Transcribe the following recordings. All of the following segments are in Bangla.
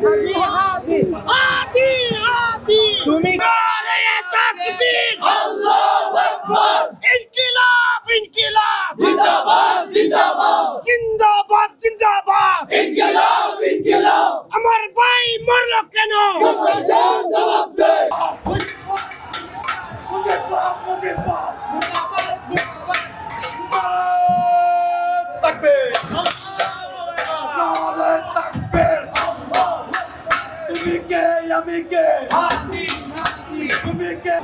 হাদি হাদি হাদি তুমি নারে তাকবীর আল্লাহু আকবার ইনকিলাব ইনকিলাব জিন্দাবাদ জিন্দাবাদ জিন্দাবাদ জিন্দাবাদ ইনকিলাব ইনকিলাব আমার ভাই মরলো কেন জবাব দে আমি কে তুমি কে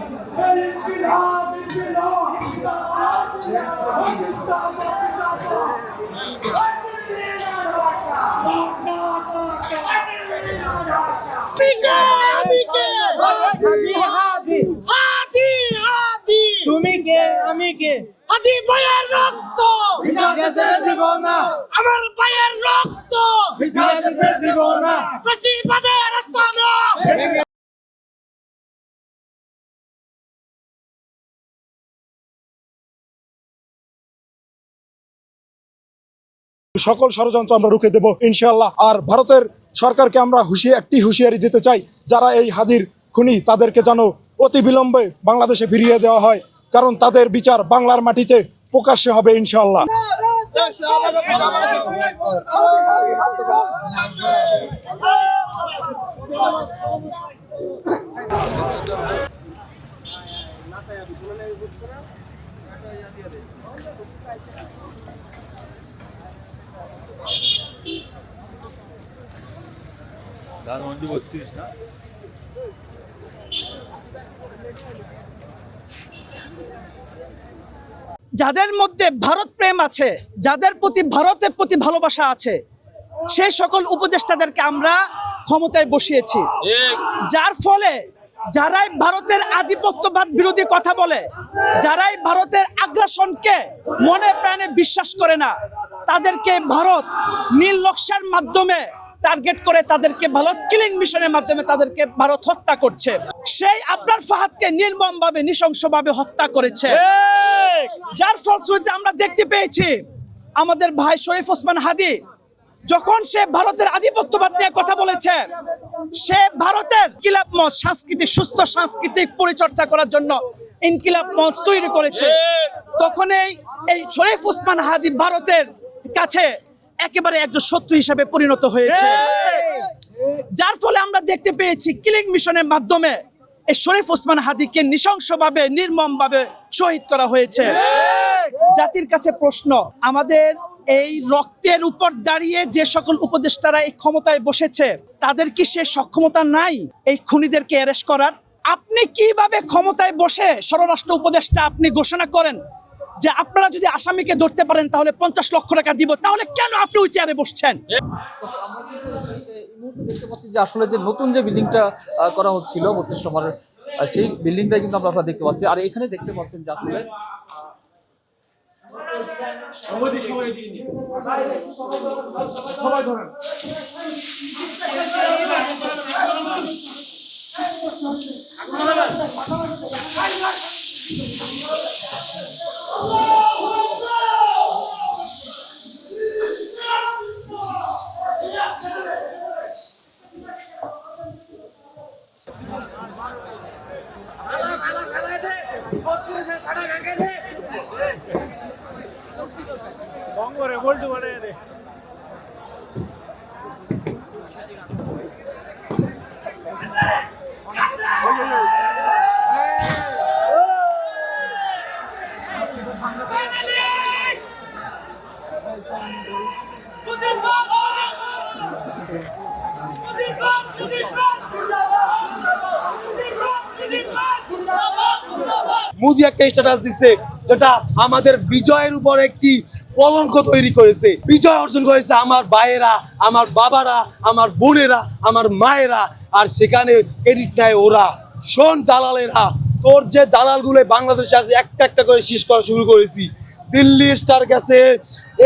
তুমি কে আমি কে হাদি ভাইয়ের রক্ত দিব না আমার ভাইয়ের রক্ত দিব না ফাঁসিবাদের রাস্তা না সকল ষড়যন্ত্র আমরা রুখে দেব ইনশাআল্লাহ। আর ভারতের সরকারকে আমরা একটি হুঁশিয়ারি দিতে চাই, যারা এই হাদির খুনি তাদেরকে যেন অতি বিলম্বে বাংলাদেশে ফিরিয়ে দেওয়া হয়, কারণ তাদের বিচার বাংলার মাটিতে প্রকাশ্যে হবে ইনশাআল্লাহ। যাদের মধ্যে ভারত প্রেম আছে, যাদের প্রতি ভারতের প্রতি ভালোবাসা আছে, সেই সকল উপদেষ্টাদেরকে আমরা ক্ষমতায় বসিয়েছি, যার ফলে যারাই ভারতের আধিপত্যবাদ বিরোধী কথা বলে, যারাই ভারতের আগ্রাসনকে মনে প্রাণে বিশ্বাস করে না, তাদেরকে ভারত নীল নকশার মাধ্যমে টার্গেট করে তাদেরকে ভারত কিলিং মিশনের মাধ্যমে তাদেরকে ভারত হত্যা করছে। সেই আবরার ফাহাদকে নির্মমভাবে নৃশংসভাবে হত্যা করেছে, যার ফলশ্রুতিতে আমরা দেখতে পেয়েছি আমাদের ভাই শরীফ ওসমান হাদি যখন সে ভারতের আধিপত্যবাদ নিয়ে কথা বলেছে, সে ভারতের ইনকিলাব মঞ্চ সাংস্কৃতিক সুস্থ সাংস্কৃতিক পরিচর্যা করার জন্য ইনকিলাব মঞ্চ তৈরি করেছে, তখনই এই শরীফ ওসমান হাদি ভারতের কাছে একেবারে একজন শত্রু হিসেবে পরিণত হয়েছে, যার ফলে আমরা দেখতে পেয়েছি কিলিং মিশনের মাধ্যমে এই শরীফ ওসমান হাদিকে নৃশংসভাবে নির্মমভাবে শহীদ করা হয়েছে। জাতির কাছে প্রশ্ন, আমাদের এই রক্তের উপর দাঁড়িয়ে যে সকল উপদেষ্টারা এই ক্ষমতায় বসেছে, তাদের কি সে সক্ষমতা নাই এই খুনিদেরকে অ্যারেস্ট করার? আপনি কিভাবে ক্ষমতায় বসে স্বরাষ্ট্র উপদেষ্টা আপনি ঘোষণা করেন যে আপনারা যদি আসামিকে ধরতে পারেন তাহলে 50 লক্ষ টাকা দিব, তাহলে কেন আপনি ওই চেয়ারে বসছেন? দেখতে পাচ্ছি যে আসলে যে নতুন যে বিল্ডিংটা করা হচ্ছিল 32 নম্বরের, সেই বিল্ডিংটা কিন্তু আমরা দেখতে পাচ্ছি। আর এখানে দেখতে পাচ্ছেন যে আসলে মোদি একটা স্ট্যাটাস দিচ্ছে যেটা আমাদের বিজয়ের উপর একটি কলঙ্ক তৈরি করেছে। বিজয় অর্জন করেছে আমার ভাইয়েরা, আমার বাবারা, আমার বোনেরা, আমার মায়েরা, আর সেখানে ক্রেডিট নেয় ওরা। শোন দালালেরা, তোর যে দালালগুলো বাংলাদেশে আছে একটা একটা করে শেষ করা শুরু করেছি। দিল্লি স্টার গেছে,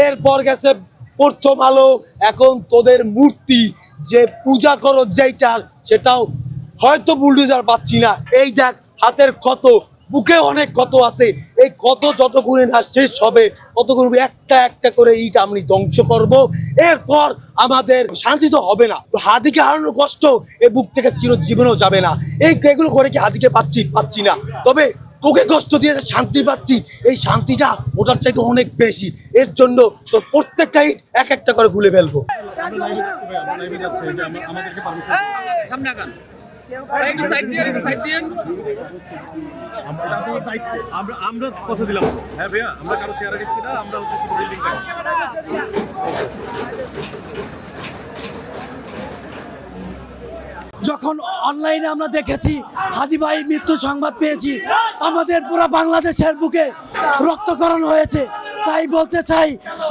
এরপর গেছে প্রথম আলো, এখন তোদের মূর্তি যে পূজা করো যেইটার, সেটাও হয়তো বুলডোজার পাচ্ছি না। এই দেখ হাতের ক্ষত, বুকে অনেক ক্ষত আছে, এই ক্ষত যতক্ষণে না শেষ হবে ততক্ষণ একটা একটা করে ইট আমি ধ্বংস করব। এরপর আমাদের শান্তি তো হবে না। হাদিকে হারানোর কষ্ট এই বুক থেকে চিরজীবনেও যাবে না। এগুলো করে কি হাদিকে পাচ্ছি না, তবে তোকে কষ্ট দিয়ে যে শান্তি পাচ্ছি, এই শান্তিটা ওটার চাইতে অনেক বেশি। এর জন্য তোর প্রত্যেকটা ইট এক একটা করে খুলে ফেলবো। সামনে আগান একটু সাইড দিয়ে সাইড দিয়ে আমরা কথা দিলাম। হ্যাঁ ভাইয়া, আমরা কারো চেয়ারে গেছি না, আমরা হচ্ছে শুধু বিল্ডিংটা। যখন অনলাইনে আমরা দেখেছি হাদি ভাই মৃত্যু সংবাদ পেয়েছি, আমাদের পুরো বাংলাদেশের বুকে রক্তকরণ হয়েছে। তাই বলতে চাই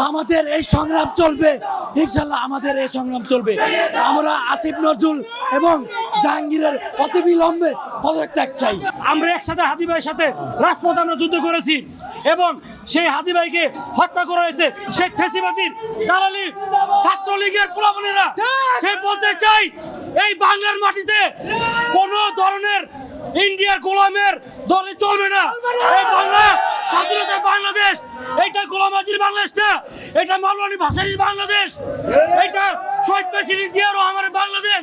আমাদের এই সংগ্রাম চলবে, ইনশাল্লাহ আমাদের এই সংগ্রাম চলবে। আমরা আসিফ নজরুল এবং জাহাঙ্গীরের অতিবিলম্বে পদত্যাগ চাই। আমরা একসাথে হাদি ভাইয়ের সাথে রাজপথে আমরা যুদ্ধ করেছি এবং সেই হাদি ভাইকে হত্যা করা হয়েছে সেই ফেসিবাদীর দালালি ছাত্রলীগের পোলাপানেরা। সেই বলতে চাই এই বাংলার মাটিতে কোনো ধরনের ইন্ডিয়ার গোলামের দলে চলবে না। এই বাংলা স্বাধীনতার বাংলাদেশ, এটা গোলামাজির বাংলাদেশ না, এটা মাওলানা ভাসানীর বাংলাদেশ, এটা শহীদ প্রেসিডেন্ট জিয়া রহমানের বাংলাদেশ।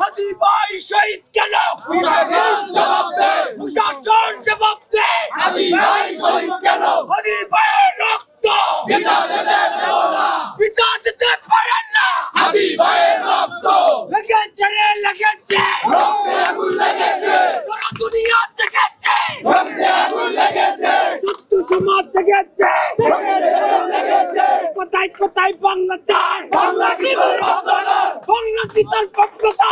হাদি ভাই শহীদ কেন? প্রশাসন জবাব দে। হাদি ভাইয়ের রক্ত পিতা দিতে পারেন না। লেগেছে রে লেগেছে, সারা দুনিয়া দেখেছে, যুদ্ধ সমাজ দেখেছে। কোথায় কোথায় বাংলা চায়? বাংলা কি তার পক্ষতা?